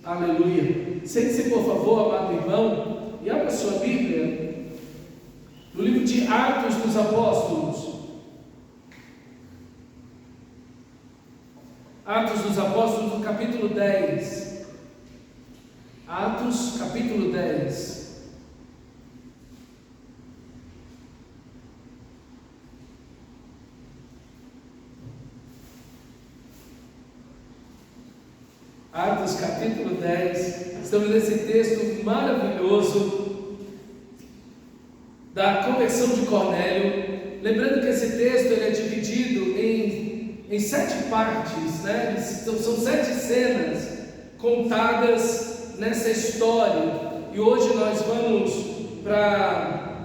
Aleluia. Sente-se, por favor, amado irmão, e abra sua Bíblia no livro de Atos dos Apóstolos. Atos dos Apóstolos, no capítulo 10. Atos, capítulo 10. Atos capítulo 10, estamos nesse texto maravilhoso da conversão de Cornélio. Lembrando que esse texto ele é dividido em 7 partes, né? São 7 cenas contadas nessa história. E hoje nós vamos para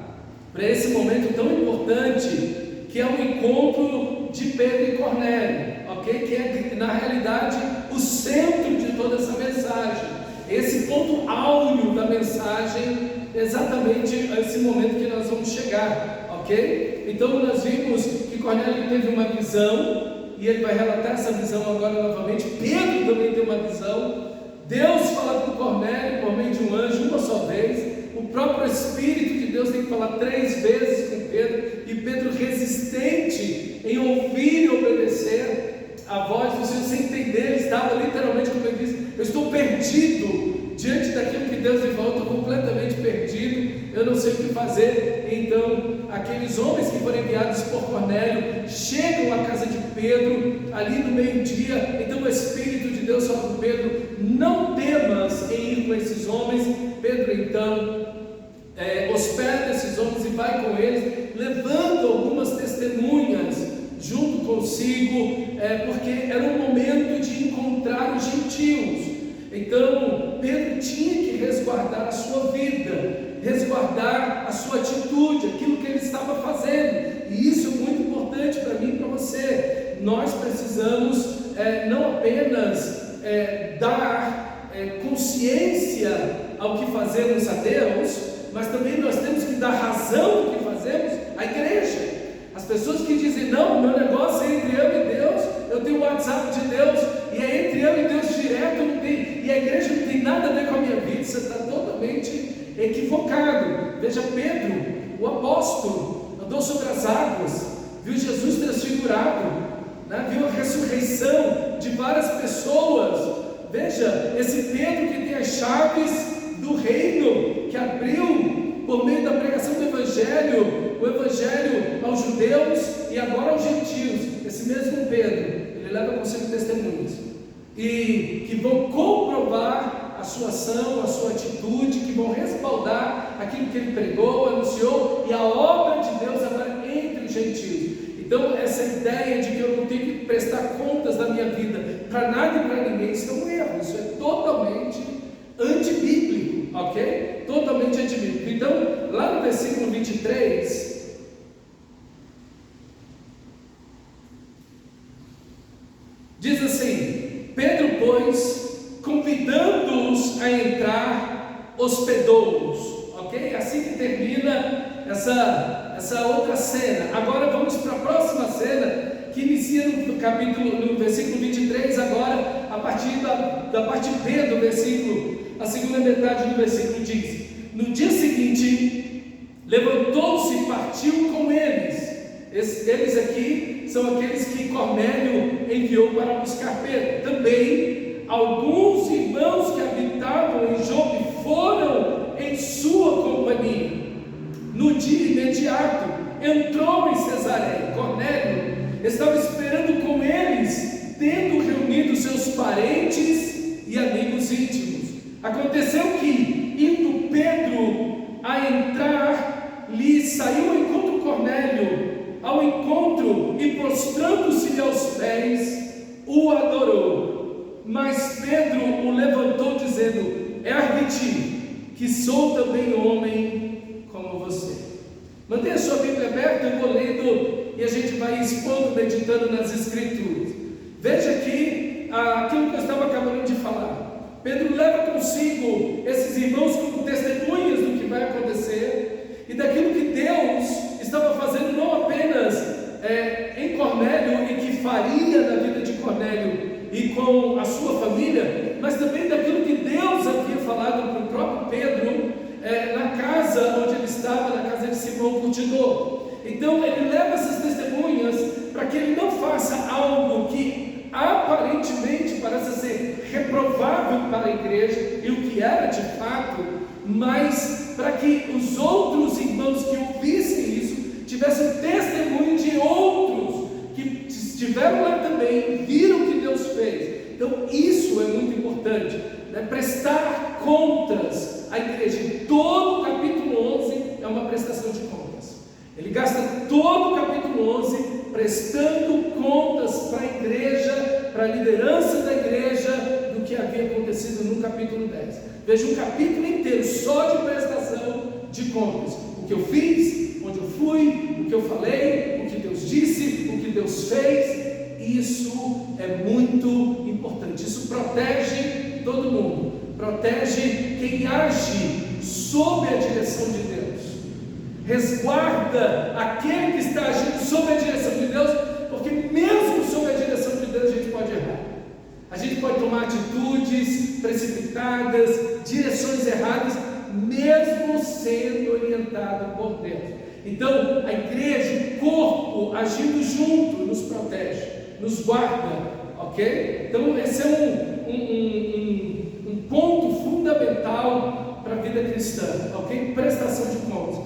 esse momento tão importante, que é o encontro de Pedro e Cornélio. Que é na realidade o centro de toda essa mensagem, esse ponto áureo da mensagem, exatamente esse momento que nós vamos chegar, ok? Então nós vimos que Cornélio teve uma visão, e ele vai relatar essa visão agora novamente. Pedro também tem uma visão. Deus fala com Cornélio por meio de um anjo uma só vez. O próprio Espírito de Deus tem que falar 3 vezes com Pedro, e Pedro resistente em ouvir e obedecer a voz do Senhor, sem entender. Ele estava literalmente, como ele disse, eu estou perdido diante daquilo que Deus me falou, eu estou completamente perdido, eu não sei o que fazer. Então aqueles homens que foram enviados por Cornélio chegam à casa de Pedro ali no meio-dia. Então o Espírito de Deus fala com Pedro: não temas em ir com esses homens. Pedro então hospeda esses homens e vai com eles, levando algumas testemunhas junto consigo, porque era um momento de encontrar os gentios. Então Pedro tinha que resguardar a sua vida, resguardar a sua atitude, aquilo que ele estava fazendo. E isso é muito importante para mim e para você. Nós precisamos não apenas dar consciência ao que fazemos a Deus, mas também nós temos que dar razão do que fazemos à igreja. As pessoas que dizem: não, meu negócio é entre eu e Deus, eu tenho o WhatsApp de Deus, e é entre eu e Deus direto, não tem, e a igreja não tem nada a ver com a minha vida. Você está totalmente equivocado. Veja, Pedro, o apóstolo, andou sobre as águas, viu Jesus transfigurado, né? Viu a ressurreição de várias pessoas. Veja, esse Pedro que tem as chaves do reino, que abriu por meio da pregação do Evangelho, o Evangelho aos judeus e agora aos gentios. Esse mesmo Pedro, ele leva consigo testemunhas e que vão comprovar a sua ação, a sua atitude, que vão respaldar aquilo que ele pregou, anunciou, e a obra de Deus agora entre os gentios. Então essa ideia de que eu não tenho que prestar contas da minha vida para nada e para ninguém, isso é um erro, isso é totalmente antibíblico, ok? Totalmente antibíblico. Então, lá no versículo 23, diz assim: Pedro, pois, convidando-os a entrar, hospedou-os, ok? Assim que termina essa outra cena. Agora vamos para a próxima cena, que inicia no versículo 23, agora a partir da parte B do versículo. A segunda metade do versículo diz: no dia seguinte, levantou-se e partiu com eles. Eles aqui são aqueles que Cornélio enviou para buscar Pedro. Também alguns irmãos que habitavam em Jope foram em sua companhia. No dia imediato, entrou em Cesareia. Cornélio estava esperando com eles, tendo reunido seus parentes e amigos íntimos. Aconteceu que, indo Pedro a entrar, lhe saiu ao encontro Cornélio, e prostrando-se aos pés, o adorou. Mas Pedro o levantou, dizendo: ergue-te, que sou também homem como você. Mantenha a sua Bíblia aberta, eu vou lendo e a gente vai expondo, meditando nas Escrituras. Veja aqui aquilo que eu estava acabando de falar. Pedro leva consigo esses irmãos como testemunhas do que vai acontecer e daquilo que Deus estava fazendo, não apenas em Cornélio, e que faria na vida de Cornélio e com a sua família, mas também daquilo que Deus Então ele leva essas testemunhas para que ele não faça algo que aparentemente parece ser reprovável para a igreja, e o que era de fato, mas para que os outros irmãos que ouvissem isso tivessem testemunho de outros que estiveram lá também, viram o que Deus fez. Então isso é muito importante, né? Prestar contas à igreja. Todo o capítulo 11 é uma prestação de contas. Ele gasta todo o capítulo 11 prestando contas para a igreja, para a liderança da igreja, do que havia acontecido no capítulo 10. Veja um capítulo inteiro só de prestação de contas. O que eu fiz, onde eu fui, o que eu falei, o que Deus disse, o que Deus fez. Isso é muito importante. Isso protege todo mundo, protege quem age sob a direção de Deus, resguarda aquele que está agindo sob a direção de Deus, porque mesmo sob a direção de Deus a gente pode errar, a gente pode tomar atitudes precipitadas, direções erradas, mesmo sendo orientado por Deus. Então a igreja, o corpo agindo junto, nos protege, nos guarda, ok? Então esse é um ponto fundamental para a vida cristã, ok? Prestação de contas.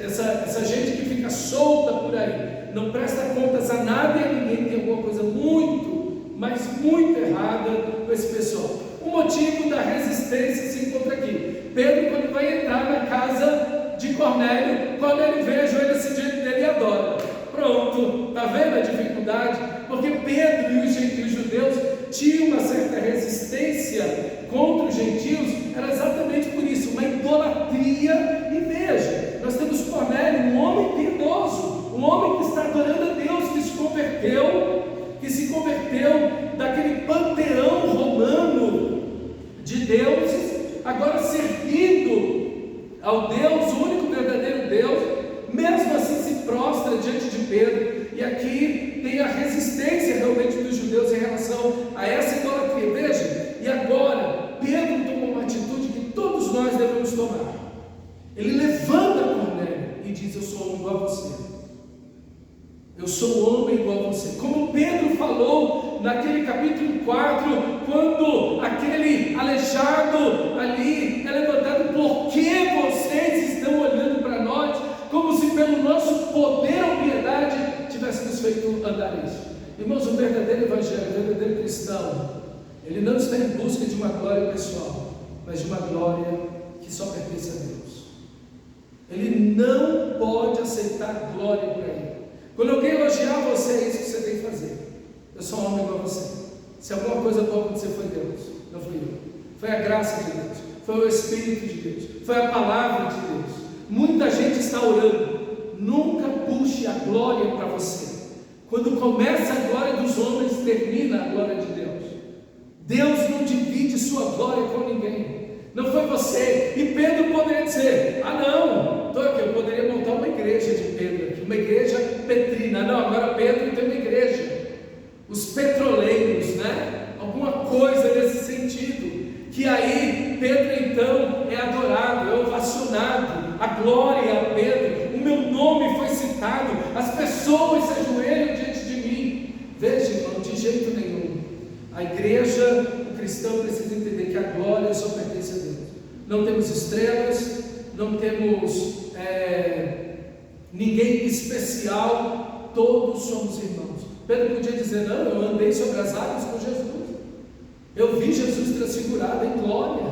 Essa gente que fica solta por aí, não presta contas a nada e a ninguém, tem alguma coisa muito, mas muito errada com esse pessoal. O motivo da resistência se encontra aqui. Pedro, quando vai entrar na casa de Cornélio, quando ele vê a joelha desse jeito dele, ele adora. Pronto, está vendo a dificuldade? Porque Pedro e os judeus tinham uma certa resistência contra os gentios, era exatamente por isso, uma idolatria. E veja, nós temos Cornélio, um homem piedoso, um homem que está adorando a Deus, que se converteu daquele panteão romano de deuses, agora servindo ao Deus, o único verdadeiro Deus. Mesmo assim se prostra diante de Pedro, e aqui tem a resistência realmente dos judeus em relação a essa idolatria. Veja, e agora Pedro tomou uma atitude que todos nós devemos tomar. Ele levanta Cornélio e diz: eu sou homem igual a você, eu sou homem igual a você, como Pedro falou naquele capítulo 4, quando aquele aleijado ali é levantado: por que vocês estão olhando para nós como se pelo nosso poder ou piedade tivéssemos feito andar isso? Irmãos, o verdadeiro evangelho, o verdadeiro cristão, ele não está em busca de uma glória pessoal, mas de uma glória que só pertence a Deus. Ele não pode aceitar glória para ele. Quando alguém elogiar você, é isso que você tem que fazer: eu sou um homem igual a você. Se alguma coisa boa acontecer, foi Deus, não fui eu. Foi a graça de Deus, foi o Espírito de Deus, foi a palavra de Deus. Muita gente está orando. Nunca puxe a glória para você. Quando começa a glória dos homens, termina a glória de Deus. Deus não divide sua glória com ninguém. Não foi você. E Pedro poderia dizer: ah não, estou aqui, eu poderia montar uma igreja de Pedro aqui, uma igreja petrina. Não, agora Pedro tem uma igreja, os petroleiros, né? Alguma coisa nesse sentido, que aí Pedro então é adorado, é ovacionado, a glória é a Pedro, o meu nome foi citado, as pessoas se ajoelham diante de mim. Veja, irmão, de jeito nenhum. A igreja, o cristão precisa entender que a glória só pertence a Deus. Não temos estrelas, não temos ninguém especial, todos somos irmãos. Pedro podia dizer: não, eu andei sobre as águas com Jesus, eu vi Jesus transfigurado em glória,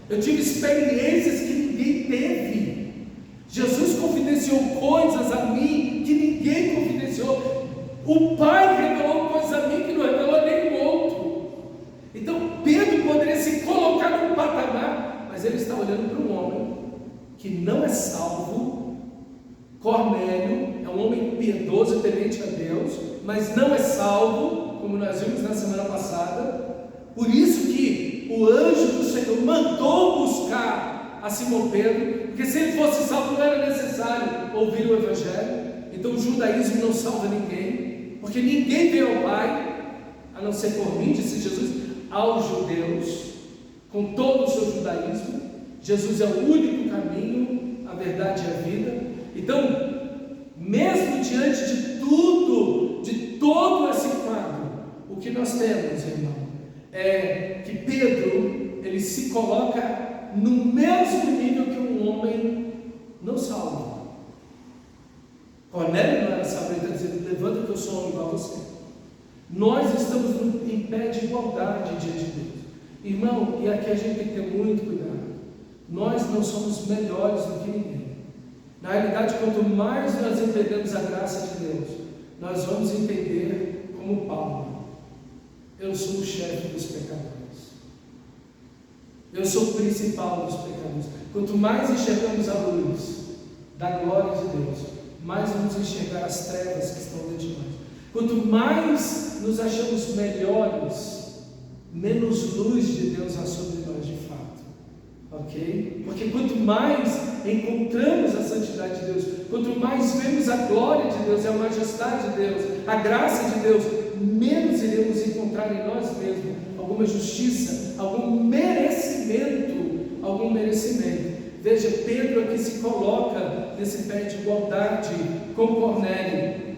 eu tive experiências que ninguém teve. Jesus confidenciou coisas a mim que ninguém confidenciou. O Pai revelou coisas a mim que não revelou a nenhum outro. Então Pedro poderia se colocar num patamar, mas ele está olhando para um homem que não é salvo. Cornélio é um homem piedoso, temente a Deus, mas não é salvo, como nós vimos na semana passada. Por isso que o anjo do Senhor mandou buscar a Simão Pedro, porque se ele fosse salvo não era necessário ouvir o Evangelho. Então o judaísmo não salva ninguém, porque ninguém veio ao Pai a não ser por mim, disse Jesus aos judeus, com todo o seu judaísmo. Jesus é o único caminho, a verdade e a vida. Então, mesmo diante de tudo, de todo esse quadro, o que nós temos, irmão, é que Pedro, ele se coloca no mesmo nível que um homem não salvo. Cornélio não era salvo, ele está dizendo: levanta que eu sou homem igual a você. Nós estamos em pé de igualdade diante de Deus. Irmão, e aqui a gente tem que ter muito cuidado. Nós não somos melhores do que ninguém. Na realidade, quanto mais nós entendemos a graça de Deus, nós vamos entender como Paulo: eu sou o chefe dos pecadores, eu sou o principal dos pecadores. Quanto mais enxergamos a luz da glória de Deus, mais vamos enxergar as trevas que estão dentro de nós. Quanto mais nos achamos melhores, menos luz de Deus há sobre nós de fato, ok? Porque quanto mais encontramos a santidade de Deus, quanto mais vemos a glória de Deus, a majestade de Deus, a graça de Deus, menos iremos encontrar em nós mesmos alguma justiça, algum merecimento. Veja, Pedro aqui se coloca nesse pé de igualdade com Cornélio,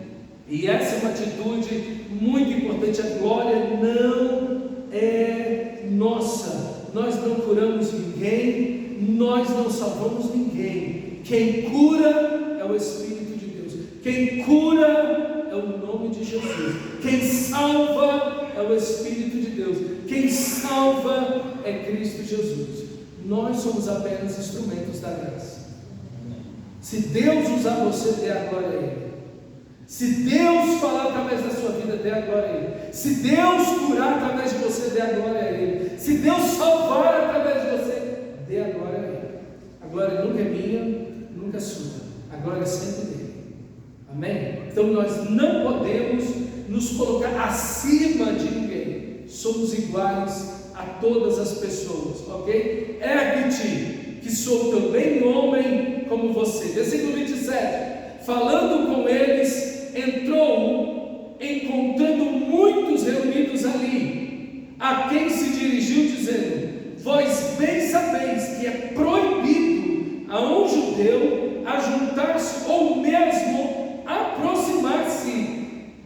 e essa é uma atitude muito importante. A glória não é nossa, nós não curamos ninguém, nós não salvamos ninguém. Quem cura é o Espírito de Deus, quem cura é o nome de Jesus, quem salva é o Espírito de Deus, quem salva é Cristo Jesus. Nós somos apenas instrumentos da graça. Se Deus usar você, dê a glória a Ele. Se Deus falar através da sua vida, dê a glória a Ele. Se Deus curar através de você, dê a glória a Ele. Se Deus salvar através de você, dê a glória a Ele. A glória nunca é minha, nunca é sua. A glória é sempre dele. Amém? Então nós não podemos nos colocar acima de ninguém. Somos iguais a todas as pessoas, ok? Ergue-te, que sou também homem como você. Versículo 27. Falando com eles, entrou, encontrando muitos reunidos ali, a quem se dirigiu, dizendo: vós bem sabeis que é proibido a um judeu ajuntar-se ou mesmo aproximar-se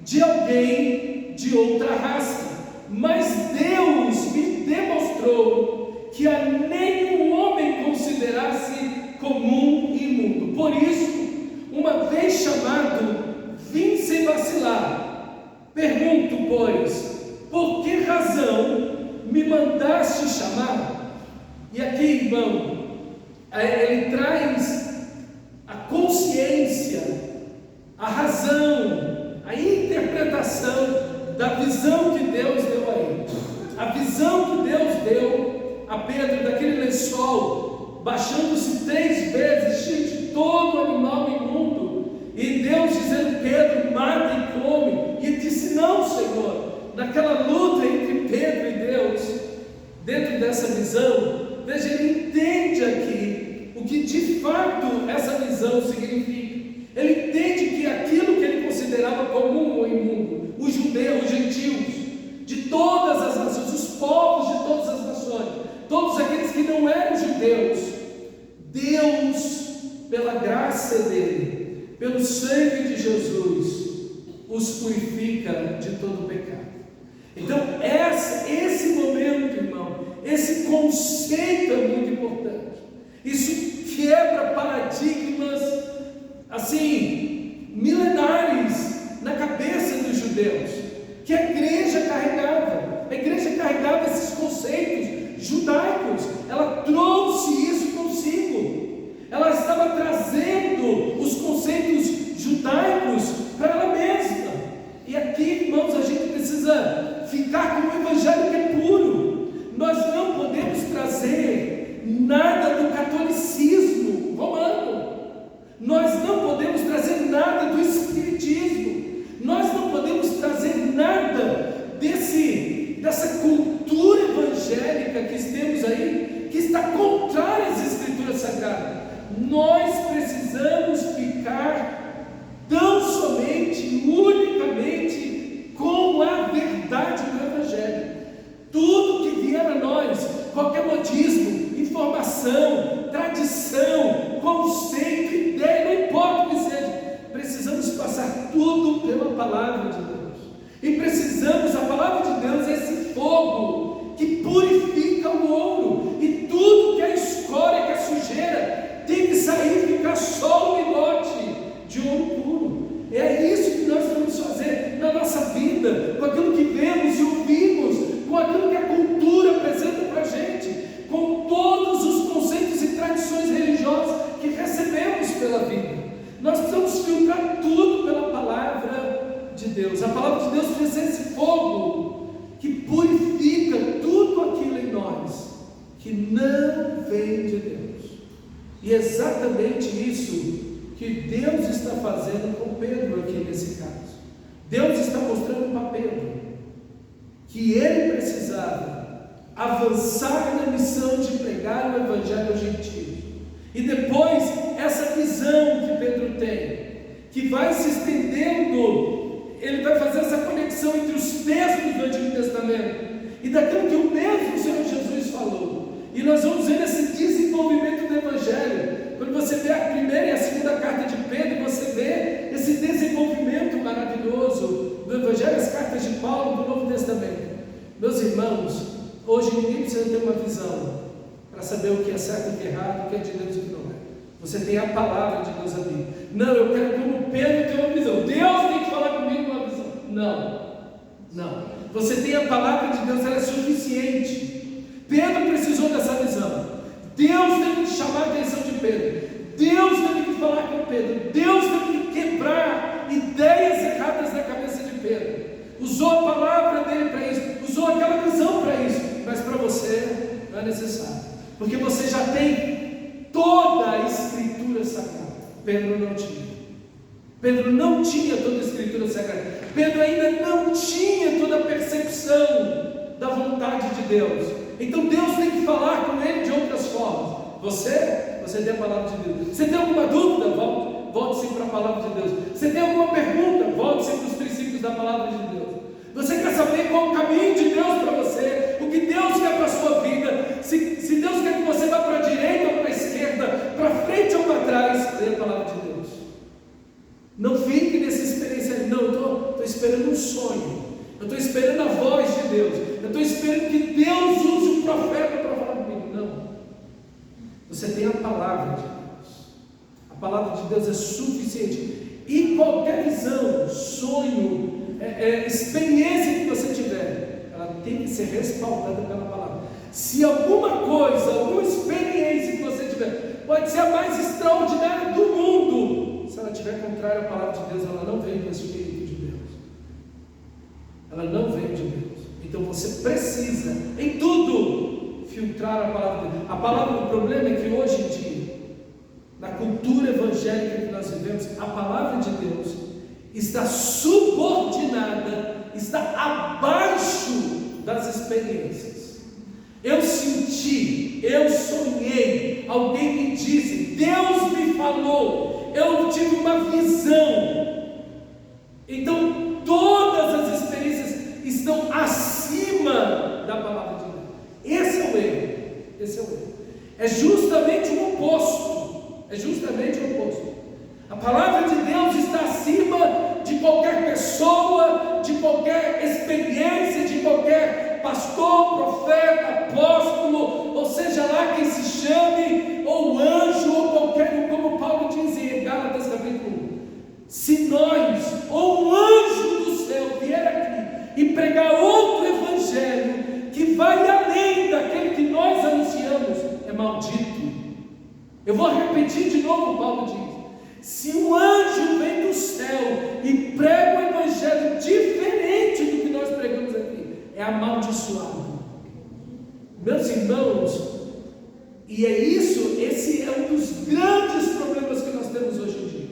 de alguém de outra raça, mas Deus me demonstrou que a nenhum homem considerasse comum e imundo. Por isso, uma vez chamado, vim sem vacilar. Pergunto, pois, por que razão me mandaste chamar? E aqui, irmão, ele traz a consciência, a razão, a interpretação da visão que Deus deu a ele. A visão que Deus deu a Pedro daquele lençol, baixando-se 3 vezes, cheio de todo animal imundo, e Deus dizendo: Pedro, mata e come. E ele disse: não, Senhor. Naquela luta entre Pedro e Deus, dentro dessa visão, veja, ele entende aqui o que de fato essa visão significa. Ele entende que aquilo que ele considerava comum ou imundo, os judeus, os gentios, de todas as nações, os povos de todas as nações, todos aqueles que não eram judeus, Deus, pela graça dele, pelo sangue de Jesus, os purifica de todo o pecado. Então esse momento, irmão, esse conceito é muito importante. Isso quebra paradigmas assim milenares na cabeça dos judeus, que a igreja carregava. A igreja carregava esses conceitos judaicos, ela trouxe isso consigo, ela estava trazendo os conceitos judaicos para ela mesma. E aqui, irmãos, a gente precisa ficar com o evangelho que é puro. Nós não podemos trazer nada do catolicismo romano, nós não podemos trazer nada do espiritismo, nós não podemos trazer nada dessa cultura evangélica que temos aí, que está contrária às escrituras sagradas. Nós precisamos ficar tão somente, unicamente com a verdade do evangelho. Tudo que vier a nós, qualquer modismo, informação, tradição, conceito, ideia, não importa o que seja, precisamos que não vem de Deus. E é exatamente isso que Deus está fazendo com Pedro aqui nesse caso. Deus está mostrando para Pedro que ele precisava avançar na missão de pregar o Evangelho aos gentios. E depois, essa visão que Pedro tem, que vai se estendendo, ele vai fazer essa conexão entre os textos do Antigo Testamento e daquilo que o mesmo Senhor Jesus falou. E nós vamos ver esse desenvolvimento do Evangelho. Quando você vê a primeira e a segunda carta de Pedro, você vê esse desenvolvimento maravilhoso do Evangelho, as cartas de Paulo do Novo Testamento. Meus irmãos, hoje ninguém precisa ter uma visão para saber o que é certo e o que é errado, o que é de Deus e o que não é. Você tem a palavra de Deus ali. Não, eu quero como Pedro ter uma visão. Deus tem que falar comigo uma visão. Não. Você tem a palavra de Deus, ela é suficiente. Pedro precisou dessa visão. Deus teve que chamar a atenção de Pedro. Deus teve que falar com Pedro. Deus teve que quebrar ideias erradas na cabeça de Pedro. Usou a palavra dele para isso. Usou aquela visão para isso. Mas para você não é necessário. Porque você já tem toda a Escritura Sagrada. Pedro não tinha. Pedro não tinha toda a Escritura Sagrada. Pedro ainda não tinha toda a percepção da vontade de Deus. Então Deus tem que falar com ele de outras formas. Você tem a palavra de Deus. Você tem alguma dúvida? Volte-se para a palavra de Deus. Você tem alguma pergunta? Volte-se para os princípios da palavra de Deus. Você quer saber qual o caminho de Deus para você? O que Deus quer para a sua vida? Se Deus quer que você vá para a direita ou para a esquerda, para frente ou para trás, leia a palavra de Deus. Não fique nessa experiência. Não, eu estou esperando um sonho. Eu estou esperando a voz de Deus. Eu estou esperando que Deus use um profeta para falar comigo. Não. Você tem a palavra de Deus. A palavra de Deus é suficiente. E qualquer visão, sonho, experiência que você tiver, ela tem que ser respaldada pela palavra. Se alguma coisa, alguma experiência que você tiver, pode ser a mais extraordinária do mundo, se ela estiver contrária à palavra de Deus, ela não vem do Espírito de Deus. Ela não vem de Deus. Então você precisa, em tudo, filtrar a palavra de Deus. A palavra do problema é que hoje em dia, na cultura evangélica que nós vivemos, a palavra de Deus está subordinada, está abaixo das experiências. Eu senti, eu sonhei, alguém me disse, Deus me falou, eu tive uma visão. Então todas as experiências estão acima da palavra de Deus. Esse é o erro. É justamente o oposto. A palavra de Deus está acima de qualquer pessoa, de qualquer experiência, de qualquer pastor, profeta, apóstolo, ou seja lá quem se chame, ou anjo, ou qualquer um, como Paulo diz em Gálatas capítulo 1. Se nós, ou um anjo do céu, vier aqui e pregar outro evangelho que vai além daquele que nós anunciamos, é maldito. Eu vou repetir de novo, Paulo diz. Se um anjo vem do céu e prega um evangelho diferente do que nós pregamos aqui, é amaldiçoado. Meus irmãos, e é isso, esse é um dos grandes problemas que nós temos hoje em dia.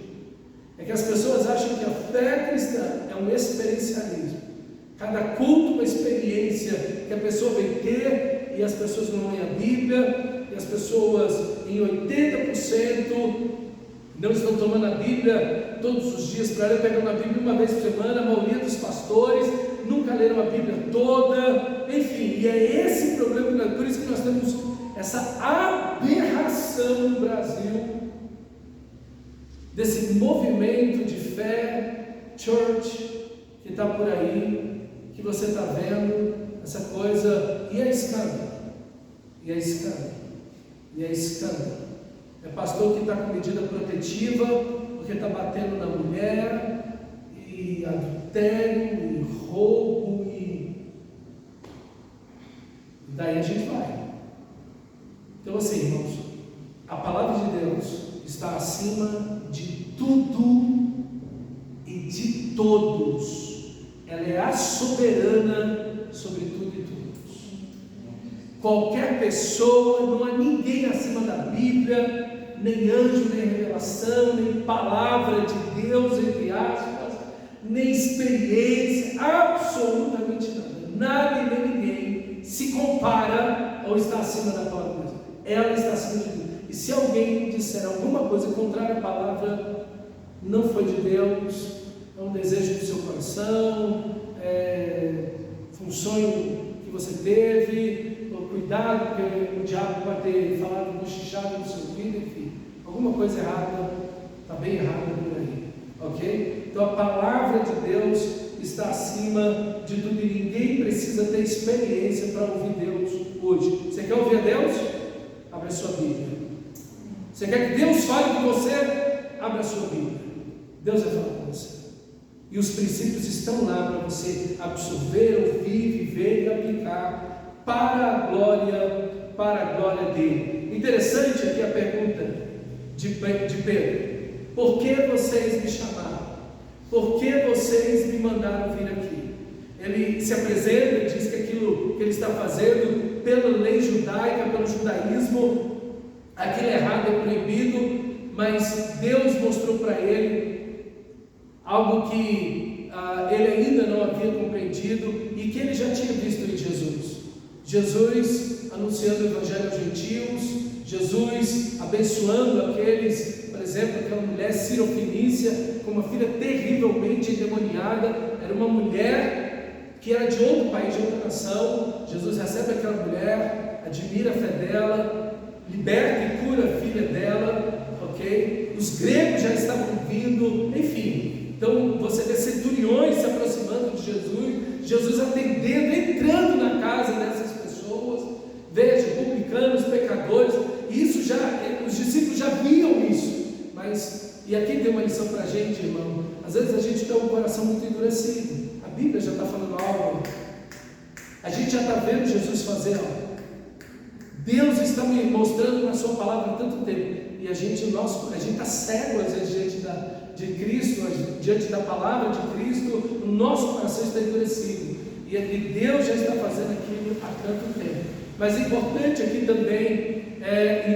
É que as pessoas acham que a fé cristã é um experiencialismo. Cada culto uma experiência que a pessoa vem ter, e as pessoas não leem a Bíblia, e as pessoas em 80% não estão tomando a Bíblia todos os dias para ler, pegando a Bíblia uma vez por semana. A maioria dos pastores nunca leram a Bíblia toda, enfim, e é esse problema, por isso que nós temos essa aberração no Brasil, desse movimento de fé, church, que está por aí, que você está vendo, essa coisa, e é escândalo, é pastor que está com medida protetiva, porque está batendo na mulher, e adultério, e roubo, e daí a gente vai. Então assim, irmãos, a palavra de Deus está acima de tudo e de todos. Ela é a soberana sobre tudo e todos. qualquer pessoa, não há ninguém acima da Bíblia, nem anjo, nem revelação, nem palavra de Deus, entre aspas, nem experiência, absolutamente nada. Nada e nem ninguém se compara ou está acima da palavra de Deus. Ela está acima de tudo. E se alguém disser alguma coisa contrária à palavra, não foi de Deus, é um desejo do seu coração, foi um sonho que você teve, cuidado, porque o diabo pode ter falado bochichado no seu ouvido, enfim, alguma coisa errada, está bem errada por aí, ok? Então a palavra de Deus está acima de tudo e ninguém precisa ter experiência para ouvir Deus hoje. Você quer ouvir a Deus? Abra a sua Bíblia. Você quer que Deus fale com você? Abra a sua Bíblia. Deus vai falar com você. E os princípios estão lá para você absorver, ouvir, viver e aplicar para a glória dele. Interessante aqui a pergunta de Pedro: por que vocês me chamaram? Por que vocês me mandaram vir aqui? Ele se apresenta e diz que aquilo que ele está fazendo pela lei judaica, pelo judaísmo, aquilo errado é proibido, mas Deus mostrou para ele algo que ele ainda não havia compreendido e que ele já tinha visto em Jesus. Jesus anunciando o evangelho aos gentios, Jesus abençoando aqueles, por exemplo, aquela mulher Sirofenícia com uma filha terrivelmente endemoniada. Era uma mulher que era de outro país, de outra nação. Jesus recebe aquela mulher, admira a fé dela, liberta e cura a filha dela, ok? Os gregos já estavam vindo, enfim. Então você vê centuriões se aproximando de Jesus, Jesus atendendo, entrando na casa dessas pessoas, veja, publicanos, pecadores, isso já, os discípulos já viam isso, mas, e aqui tem uma lição para a gente, irmão, às vezes a gente tem um coração muito endurecido, a Bíblia já está falando algo, a gente já está vendo Jesus fazer algo, Deus está me mostrando na sua palavra há tanto tempo, e a gente está cego às vezes de Cristo, diante da palavra de Cristo, o nosso coração está endurecido, e Deus já está fazendo aquilo há tanto tempo. Mas importante aqui também,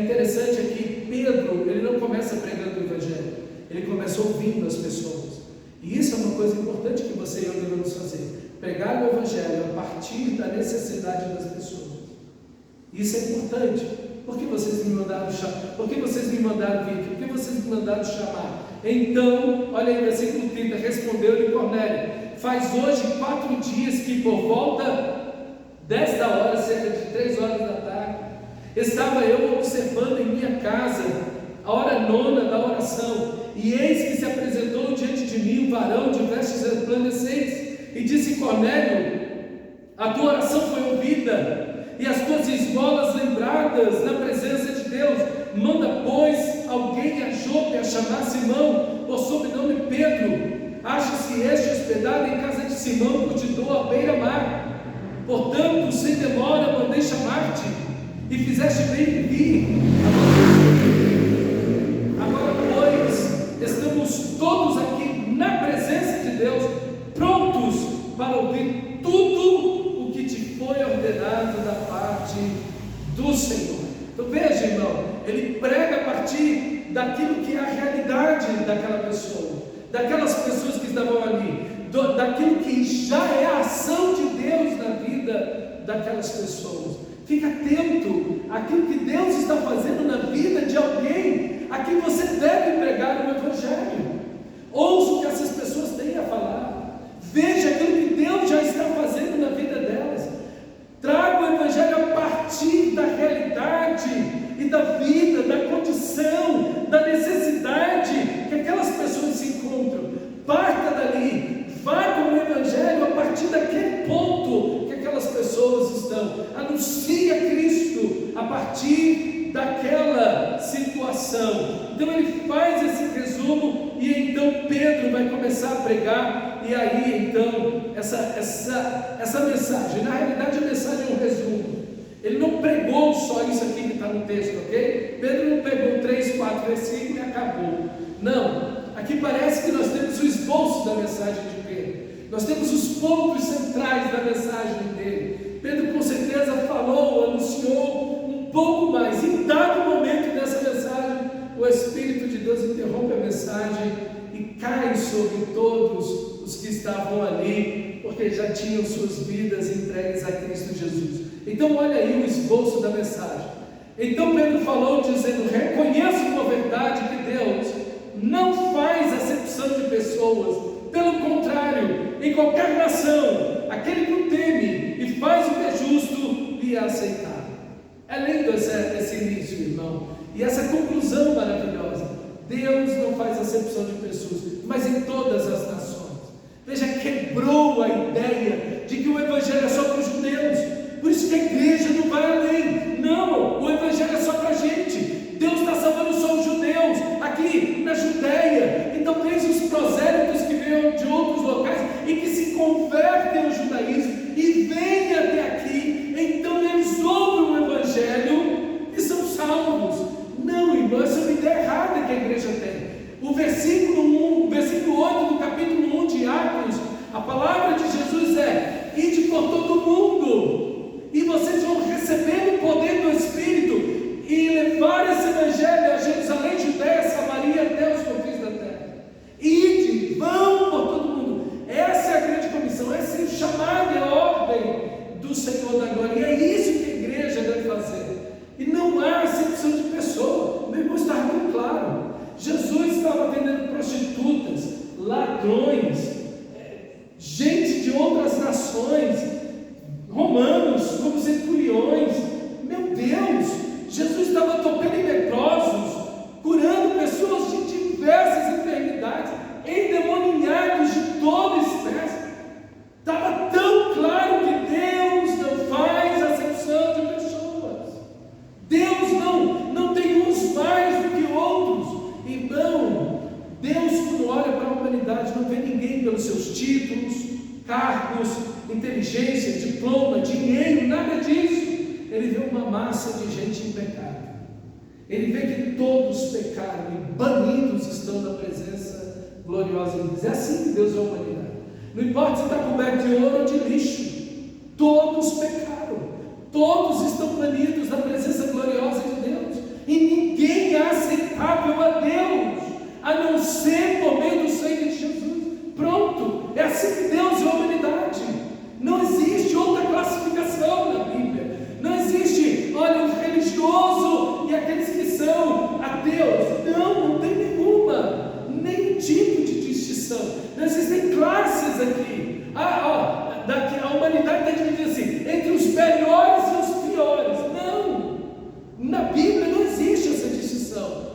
interessante aqui, Pedro, ele não começa pregando o Evangelho, ele começa ouvindo as pessoas, e isso é uma coisa importante que você e eu devemos fazer, pregar o Evangelho a partir da necessidade das pessoas. Isso é importante. Por que vocês me mandaram chamar? Por que vocês me mandaram vir? Por que vocês me mandaram chamar? Então, olha aí, versículo 30, respondeu-lhe Cornélio: faz hoje 4 dias que por volta desta hora, cerca de 3 horas da tarde, estava eu observando em minha casa a hora 9ª da oração, e eis que se apresentou diante de mim um varão de vestes resplandecentes, e disse: Cornélio, a tua oração foi ouvida, e as tuas esmolas lembradas na presença de Deus. Manda, pois, alguém a Jope a chamar Simão, por sobrenome Pedro. Acha-se este hospedado em casa de Simão, Curtidor, à beira-mar. Portanto, sem demora, mandei chamar-te, e fizeste bem em vir. Agora, pois, estamos todos aqui na presença de Deus, prontos para ouvir tudo o que te foi ordenado da parte do Senhor. Então veja, irmão, ele prega a partir daquilo que é a realidade daquela pessoa, daquelas pessoas que estavam ali, daquilo que já é a ação de Deus na vida daquelas pessoas. Fica atento àquilo que Deus está fazendo na vida de alguém a quem você deve pregar o Evangelho. Ouça o que essas pessoas têm a falar, veja aquilo que Deus já está fazendo na vida delas. Traga o Evangelho a partir da realidade e da vida, da condição, da necessidade que aquelas pessoas se encontram. Parta dali, vá com o Evangelho a partir daquele ponto que aquelas pessoas estão. Anuncie a Cristo a partir daquela situação. Então ele faz esse resumo e então Pedro vai começar a pregar. E aí então essa mensagem, na realidade a mensagem é um resumo. Ele não pregou só isso aqui que está no texto, ok? Pedro não pegou 3, 4 versículos e acabou. Não, aqui parece que nós temos o esboço da mensagem de Pedro, nós temos os pontos centrais da mensagem dele. Pedro com certeza falou, anunciou pouco mais. Em dado momento dessa mensagem, o Espírito de Deus interrompe a mensagem e cai sobre todos os que estavam ali, porque já tinham suas vidas entregues a Cristo Jesus. Então olha aí o esboço da mensagem. Então Pedro falou dizendo: reconheço com verdade que Deus não faz acepção de pessoas. Pelo contrário, em qualquer nação, aquele que o teme e faz o que é justo, lhe é aceitado. É lindo esse início, irmão, e essa conclusão maravilhosa. Deus não faz acepção de pessoas, mas em todas as nações. Veja, quebrou a ideia de que o Evangelho é só para os judeus. Por isso que a igreja não vai além. Não, o Evangelho é só para a gente. Deus está salvando só os judeus, aqui na Judéia. Então veja os prosélitos que vêm de outros locais e que se convertem ao judaísmo e vêm até aqui. Então eles ouvem o Evangelho e são salvos. Não, irmão, essa é uma ideia errada que a igreja tem. O versículo 8 do capítulo 1 de Atos, a palavra de Jesus é: ide por todo o mundo, e vocês vão receber o poder do Espírito, e levar esse Evangelho a Jerusalém, Judéia, Samaria, até os confins da terra. Ide, vão por todo mundo. Essa é a grande comissão, essa é o chamado, é a ordem do Senhor da glória, e é isso que a igreja deve fazer. E não há acepção de pessoa. Meu irmão, está muito claro. Jesus estava atendendo prostitutas, ladrões, gente de outras nações, romanos, como centuriões. Meu Deus, Jesus estava tocando em leprosos, curando pessoas de diversas enfermidades, endemoniados de toda espécie. Estava tão claro que Deus não faz acepção de pessoas. Deus não tem uns mais do que outros. Irmão, Deus, quando olha para a humanidade, não vê ninguém pelos seus títulos, cargos, inteligência, diploma, dinheiro, nada disso. Ele vê uma massa de gente em pecado. Ele vê que todos pecaram e banidos estão da presença gloriosa de Deus. É assim que Deus vê a humanidade. Não importa se está coberto de ouro ou de lixo, todos pecaram, todos estão banidos da presença gloriosa de Deus, e ninguém é aceitável a Deus, a não ser por meio do sangue de Jesus. Pronto, é assim que Deus vê a humanidade. Não existe outra classificação na Bíblia. Não existe, olha, o religioso e aqueles que são ateus. Não tem nenhuma, nenhum tipo de distinção. Não existem classes aqui. A humanidade está dividida assim, entre os melhores e os piores. Não, na Bíblia não existe essa distinção.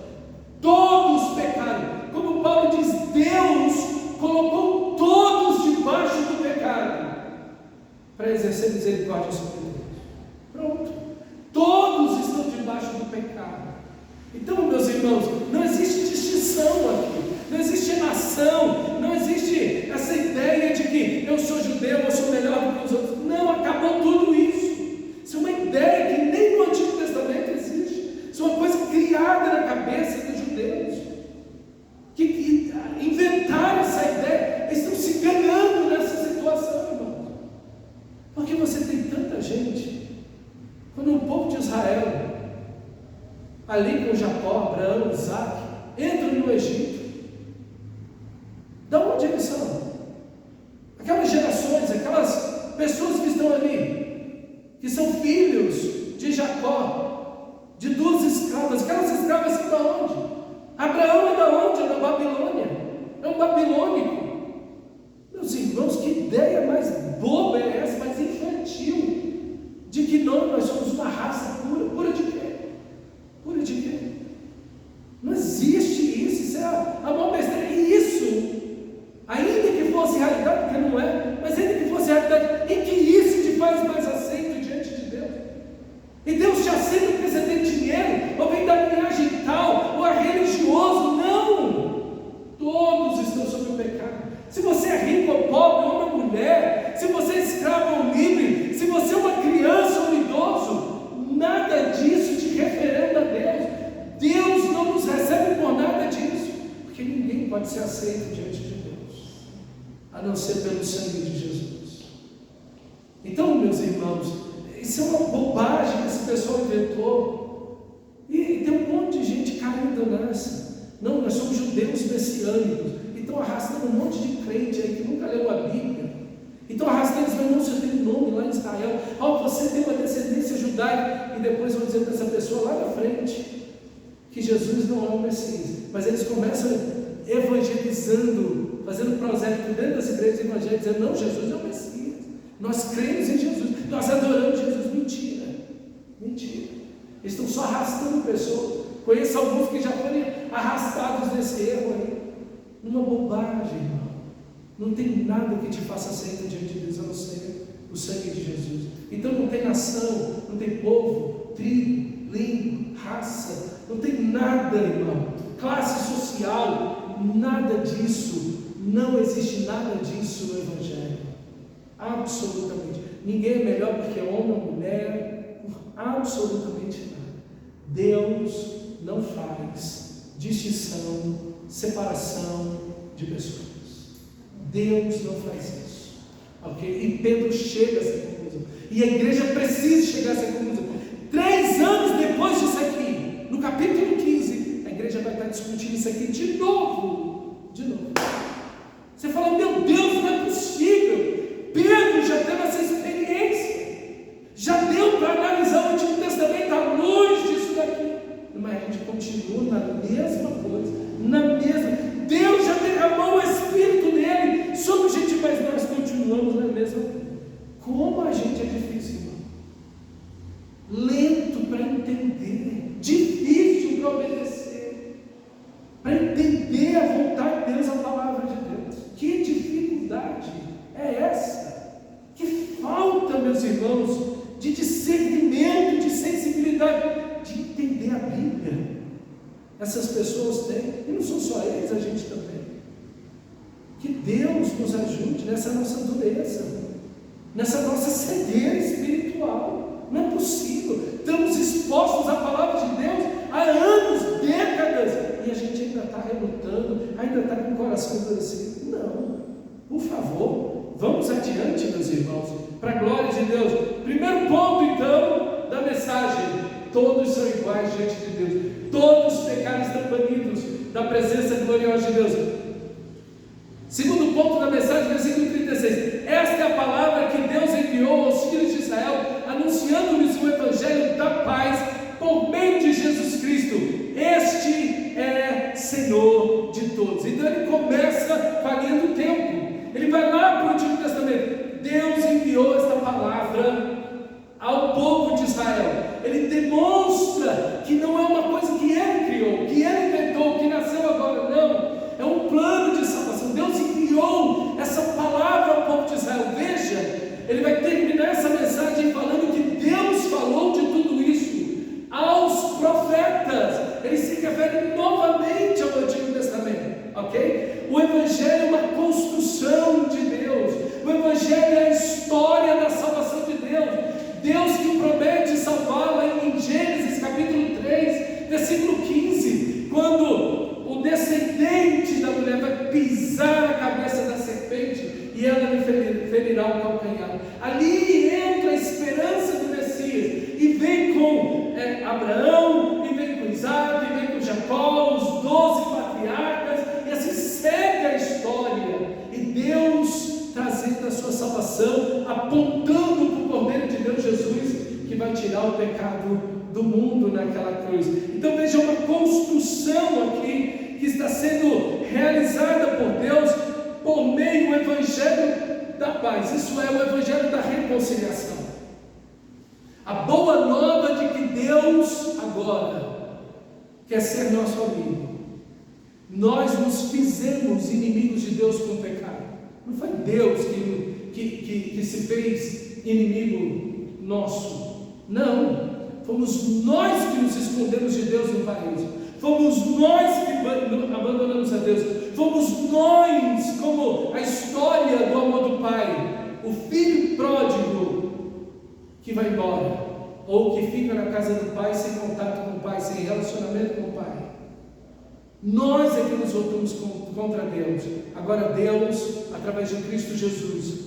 Todos pecaram. Como Paulo diz, Deus colocou todos debaixo do pecado para exercer misericórdia sobre eles. Pronto, todos estão debaixo do pecado. Então, meus irmãos, não existe distinção aqui, não existe nação, não existe essa ideia de que eu sou judeu, eu sou melhor do que os outros. Não, acabou tudo isso. Isso é uma ideia que nem no Antigo Testamento existe. Isso é uma coisa criada na cabeça dos judeus, que inventaram essa ideia. Eles estão se enganando nessa situação, irmão, porque você tem tanta gente. Quando o povo de Israel, ali com Jacó, Abraão, Isaac, entram no Egito, da onde eles são? Aquelas gerações, aquelas pessoas que estão ali, que são filhos de Jacó, de duas escravas. Aquelas escravas são da onde? Abraão é da onde? É da Babilônia, é um babilônico. Meus irmãos, que ideia mais boba é essa, mais infantil, de que nós somos uma raça pura. Pura de quê? Pura de quê? Não existe isso. Isso é a maior besteira. E isso, ainda que fosse realidade, porque não é, mas ainda que fosse realidade, em que isso te faz mais aceito diante de Deus? E Deus te aceita porque você tem dinheiro, ou vem da linhagem tal, ou é religioso? Não! Todos estão sob o pecado. Se você é rico ou pobre, homem ou mulher, se você é escravo ou livre, se você é uma criança ou um idoso, nada disso te referenda a Deus. Deus não nos recebe por nada disso, porque ninguém pode ser aceito diante de Deus, a não ser pelo sangue de Jesus. Então, meus irmãos, Isso é uma bobagem que esse pessoal inventou. E tem um monte de gente caindo nessa. Não, nós somos judeus messiânicos. Então arrastando um monte de crente aí que nunca leu a Bíblia. Então arrastando eles vão, não, você tem um nome lá em Israel. Você tem uma descendência judaica. E depois vão dizer para essa pessoa lá na frente que Jesus não é o Messias. Mas eles começam evangelizando, fazendo prosélitos dentro das igrejas evangélicas, dizendo, não, Jesus é o Messias. Nós cremos em Jesus. Nós adoramos Jesus. Mentira. Mentira. Eles estão só arrastando pessoas. Conheço alguns que já foram arrastados nesse erro aí. Uma bobagem, irmão. Não tem nada que te faça aceita diante de Deus a não ser o sangue de Jesus. Então não tem nação, não tem povo, tribo, língua, raça, não tem nada, irmão. Classe social, nada disso. Não existe nada disso no Evangelho. Absolutamente. Ninguém é melhor porque é homem ou mulher. Absolutamente nada. Deus não faz distinção, separação de pessoas. Deus não faz isso. Ok? E Pedro chega a essa conclusão. E a igreja precisa chegar a essa conclusão. 3 anos depois disso aqui, no capítulo 15, a igreja vai estar discutindo isso aqui de novo. De novo. Você fala, meu Deus, não é possível. Pedro já teve essa experiência. Já deu para analisar o Antigo Testamento à luz disso daqui. Mas a gente continua na mesma coisa. Na mesma. Deus já derramou o Espírito nele sobre gente, mas nós continuamos na mesma coisa. Como a gente é difícil, irmão. Lento para entender. Difícil para obedecer. Para entender a vontade de Deus, a palavra de Deus. Que dificuldade é essa? Que falta, meus irmãos, de discernimento, de sensibilidade, de entender a Bíblia. Essas pessoas têm, e não são só eles, a gente também. Que Deus nos ajude nessa nossa dureza, nessa nossa cegueira espiritual. Não é possível. Estamos expostos à palavra de Deus há anos, décadas, e a gente ainda está relutando, ainda está com o coração endurecido. Não, por favor, vamos adiante, meus irmãos, para a glória de Deus. Primeiro ponto, então, da mensagem: todos são iguais diante de Deus. Todos os pecados estão banidos da presença gloriosa de Deus. Segundo ponto da mensagem, versículo 36. Esta é a palavra que Deus enviou aos filhos de Israel, anunciando-lhes o Evangelho da paz por meio de Jesus Cristo. Este é Senhor de todos. Então ele começa pagando o tempo. Ele vai lá para o Antigo Testamento. Deus enviou esta palavra ao povo de Israel. Ele demonstra que não é uma coisa que ele criou, que ele inventou, que nasceu agora. Não, é um plano de salvação. Deus enviou essa palavra ao povo de Israel. Veja, ele vai terminar essa mensagem falando que Deus falou de tudo isso aos profetas. Ele se refere novamente ao Antigo Testamento, ok? O Evangelho é uma construção de Deus. O Evangelho é a história da salvação de Deus. Deus que promete salvá-la em Gênesis capítulo 3, versículo 15, quando o descendente da mulher vai pisar a cabeça da serpente e ela lhe ferirá o calcanhar. Ali entra a esperança do Messias e vem com Abraão, e vem com Isaac, e vem com Jacó, os 12 patriarcas, e assim segue a história. E Deus trazendo a sua salvação, apontando para o Cordeiro de Deus, Jesus, que vai tirar o pecado do mundo naquela cruz. Então veja uma construção aqui que está sendo realizada por Deus por meio do Evangelho da paz. Isso é o Evangelho da reconciliação. A boa nova de que Deus agora quer ser nosso amigo. Nós nos fizemos inimigos de Deus com o pecado. Não foi Deus que se fez inimigo nosso. Não. Fomos nós que nos escondemos de Deus no paraíso. Fomos nós que abandonamos a Deus. Fomos nós, como a história do amor do Pai. O filho pródigo que vai embora, ou que fica na casa do Pai sem contato com o Pai, sem relacionamento com o Pai. Nós é que nos voltamos contra Deus. Agora Deus, através de Cristo Jesus,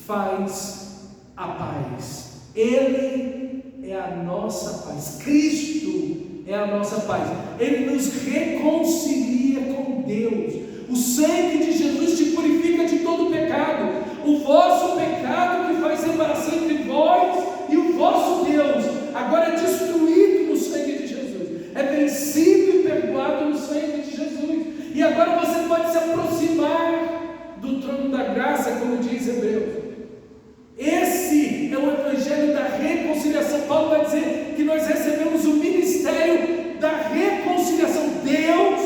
faz a paz. Ele é a nossa paz. Cristo é a nossa paz. Ele nos reconcilia com Deus. O sangue de Jesus te purifica de todo pecado. O vosso pecado que faz separação entre vós e o vosso Deus, agora é destruído no sangue de Jesus. É vencido e perdoado no sangue de Jesus. E agora você pode se aproximar do trono da graça, como diz Hebreus. Esse é o evangelho da reconciliação. Paulo vai dizer que nós recebemos o ministério da reconciliação. Deus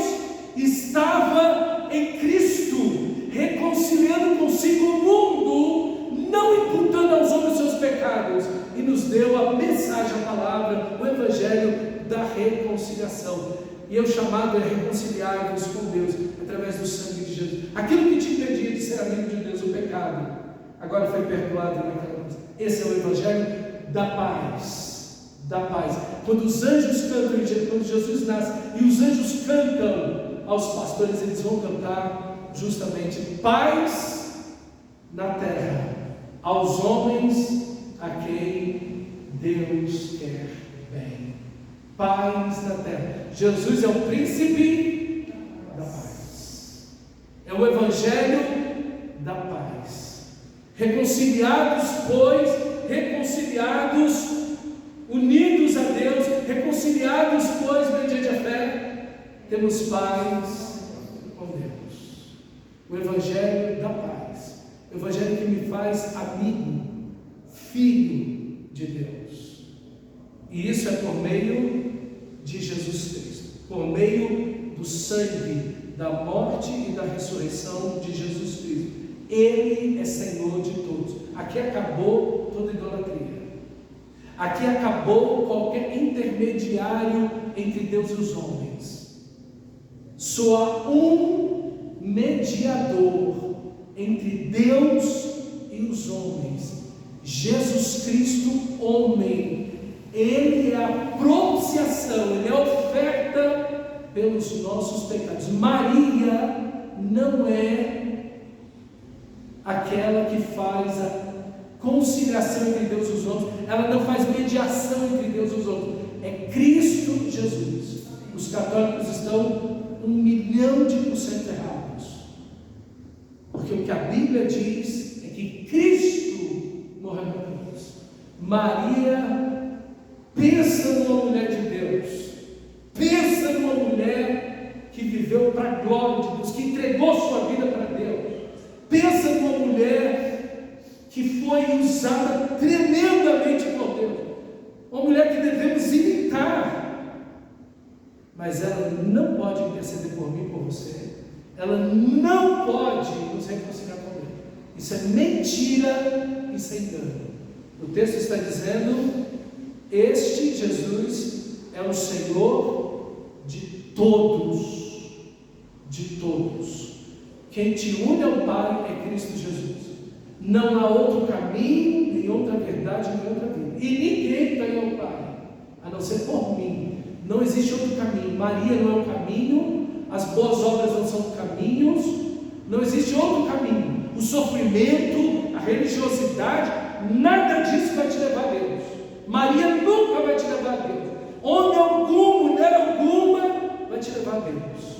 estava em Cristo, reconciliando consigo o mundo, não imputando aos homens seus pecados, e nos deu a mensagem, a palavra, o evangelho da reconciliação. E o chamado é reconciliar-vos com Deus através do sangue de Jesus. Aquilo que te impedia de ser amigo de Deus, o pecado, agora foi perdoado naquela cruz. Esse é o evangelho da paz. Da paz. Quando os anjos cantam, quando Jesus nasce e os anjos cantam aos pastores, eles vão cantar justamente paz na terra aos homens a quem Deus quer bem. Paz na terra. Jesus é o príncipe da paz. É o evangelho da paz. Reconciliados, pois, unidos a Deus, reconciliados, pois, mediante a fé, temos paz com Deus. O evangelho da paz. O evangelho que me faz amigo, filho de Deus. E isso é por meio de Jesus Cristo, por meio do sangue, da morte e da ressurreição de Jesus Cristo. Ele é Senhor de todos. Aqui acabou toda idolatria. Aqui acabou qualquer intermediário entre Deus e os homens. Só há um mediador entre Deus e os homens: Jesus Cristo, homem. Ele é a propiciação, ele é a oferta pelos nossos pecados. Maria não é aquela que faz a conciliação entre Deus e os homens, ela não faz mediação entre Deus e os homens, é Cristo Jesus. Os católicos estão 1.000.000% errados, porque o que a Bíblia diz é que Cristo morreu na cruz. Maria pensa numa mulher de Deus, pensa numa mulher que viveu para a glória de Deus, que entregou sua vida para Deus, pensa numa mulher que foi usada tremendamente por Deus, uma mulher que devemos imitar, mas ela não pode interceder por mim e por você, ela não pode nos reconciliar com Deus. Isso é mentira, isso é engano. O texto está dizendo: este Jesus é o Senhor de todos, de todos. Quem te une ao Pai é Cristo Jesus. Não há outro caminho, nem outra verdade, nem outra vida. E ninguém vai ao Pai, a não ser por mim. Não existe outro caminho. Maria não é o caminho, as boas obras não são caminhos, não existe outro caminho. O sofrimento, a religiosidade, nada disso vai te levar a Deus. Maria nunca vai te levar a Deus. Homem algum, mulher alguma vai te levar a Deus.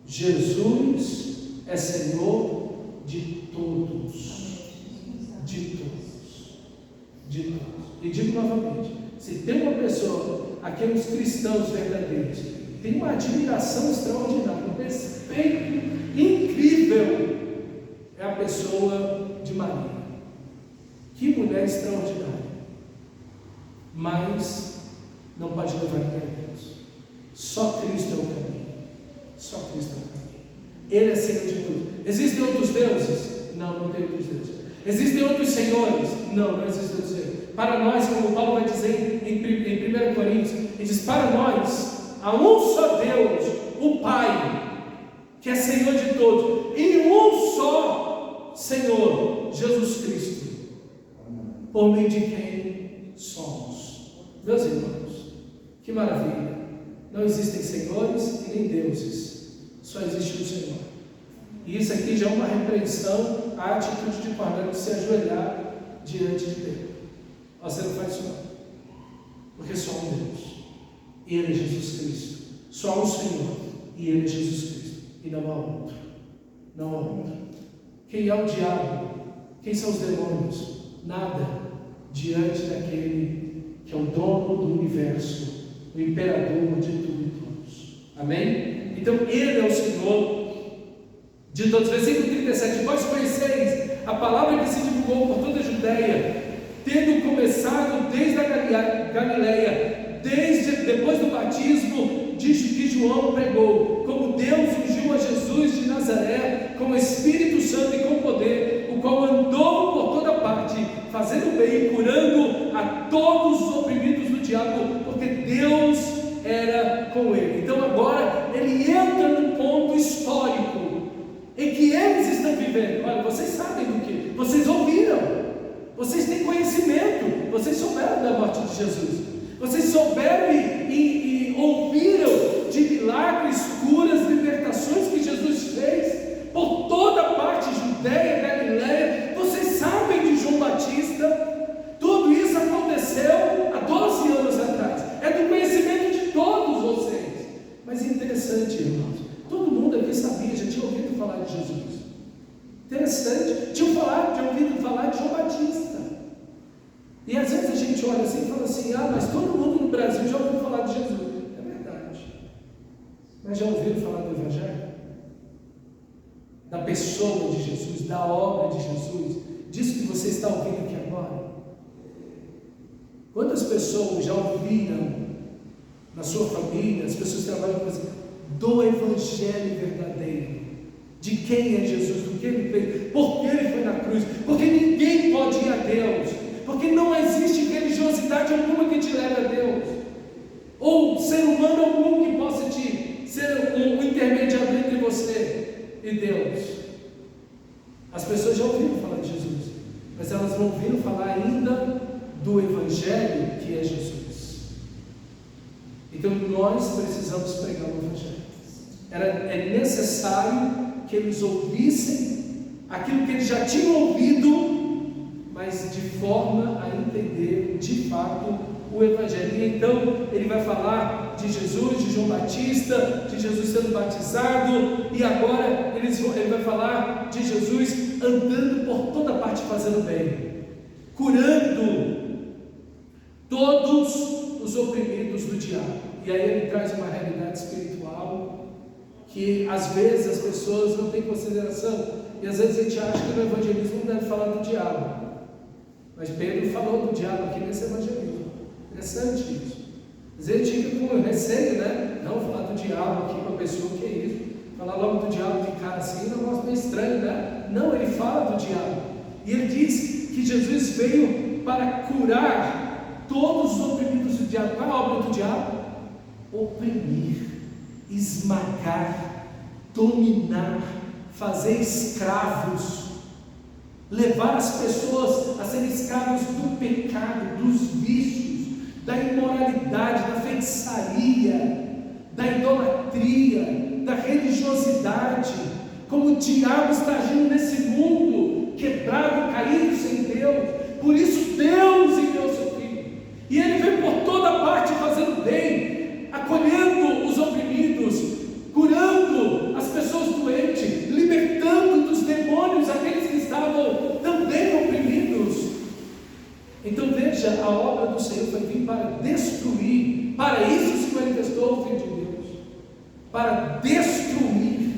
Jesus é Senhor de todos. De todos. De todos. E digo novamente: se tem uma pessoa, aqueles cristãos verdadeiros, tem uma admiração extraordinária, um respeito incrível, é a pessoa de Maria. Que mulher extraordinária! Mas não pode levar ninguém a Deus. Só Cristo é o caminho. Só Cristo é o caminho. Ele é Senhor de tudo. Existem outros deuses? Não, não tem outros deuses. Existem outros senhores? Não, não existem outros senhores. Para nós, como Paulo vai dizer em 1 Coríntios, ele diz: para nós há um só Deus, o Pai, que é Senhor de todos, e um só Senhor, Jesus Cristo, por meio de quem somos. Meus irmãos, que maravilha! Não existem senhores e nem deuses, só existe um Senhor. E isso aqui já é uma repreensão à atitude de Cornélio de se ajoelhar diante de Deus. Você não faz isso não. Porque só um Deus. E Ele é Jesus Cristo. Só um Senhor. E Ele é Jesus Cristo. E não há outro. Não há outro. Quem é o diabo? Quem são os demônios? Nada diante daquele que é o dono do universo, o imperador de tudo e todos. Amém? Então Ele é o Senhor de todos. Versículo 37. Vós conheceis a palavra que se divulgou por toda a Judéia, tendo começado desde a Galileia, depois do batismo que João pregou, como Deus ungiu a Jesus de Nazaré com o Espírito Santo e com poder, o qual andou por toda parte, fazendo bem e curando a todos os oprimidos do diabo, porque Deus era com ele. Então agora ele entra num ponto histórico em que eles estão vivendo. Olha, vocês sabem do que? Vocês ouviram, vocês têm conhecimento, vocês souberam da morte de Jesus, vocês souberam e ouviram de milagres, curas, libertações que Jesus fez por toda a parte, Judéia, Galileia. Vocês sabem de João Batista. Tudo isso aconteceu há 12 anos atrás. É do conhecimento de todos vocês. Mas é interessante, irmãos, todo mundo aqui sabia, já tinha ouvido falar de Jesus. Interessante, tinha ouvido falar de João Batista. E às vezes a gente olha assim e fala assim: ah, mas todo mundo no Brasil já ouviu falar de Jesus. É verdade. Mas já ouviram falar do Evangelho? Da pessoa de Jesus, da obra de Jesus, disso que você está ouvindo aqui agora? Quantas pessoas já ouviram na sua família, as pessoas que trabalham com você, do Evangelho verdadeiro? De quem é Jesus, do que Ele fez, por que Ele foi na cruz? Porque ninguém pode ir a Deus, porque não existe religiosidade alguma que te leve a Deus, ou ser humano algum que possa ser um intermediador entre você e Deus. As pessoas já ouviram falar de Jesus, mas elas não ouviram falar ainda do Evangelho que é Jesus. Então nós precisamos pregar o Evangelho. É necessário que eles ouvissem aquilo que eles já tinham ouvido, mas de forma a entender de fato o Evangelho. E então ele vai falar de Jesus, de João Batista, de Jesus sendo batizado, e agora ele vai falar de Jesus andando por toda parte fazendo bem, curando todos os oprimidos do diabo. E aí ele traz uma realidade espiritual que às vezes as pessoas não têm consideração, e às vezes a gente acha que no evangelismo não deve falar do diabo, mas Pedro falou do diabo aqui nesse evangelismo. Interessante isso. Às vezes a gente fica com receio, né? Não falar do diabo aqui para a pessoa, que é isso? Falar logo do diabo de cara assim é um negócio meio estranho, né? Não, ele fala do diabo, e ele diz que Jesus veio para curar todos os oprimidos do diabo. Qual é a obra do diabo? Oprimir, esmagar, dominar, fazer escravos, levar as pessoas a serem escravos do pecado, dos vícios, da imoralidade, da feitiçaria, da idolatria, da religiosidade. Como o diabo está agindo nesse mundo quebrado, caído, sem Deus. Por isso Deus enviou seu Filho, e Ele veio por toda parte fazendo bem, acolhendo os oprimidos, curando as pessoas doentes, libertando dos demônios aqueles que estavam também oprimidos. Então veja, a obra do Senhor foi vir para destruir, para isso se manifestou o Filho de Deus, para destruir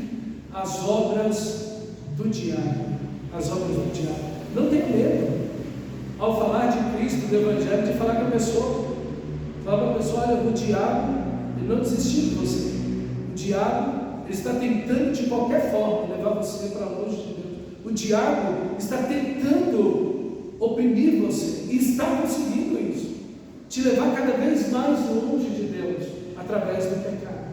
as obras do diabo, as obras do diabo. Não tenha medo, ao falar de Cristo, do Evangelho, de falar com a pessoa. Falar para a pessoa: olha, o diabo, ele não desistiu de você. O diabo, ele está tentando de qualquer forma levar você para longe de Deus. O diabo está tentando oprimir você, e está conseguindo isso, te levar cada vez mais longe de Deus, através do pecado.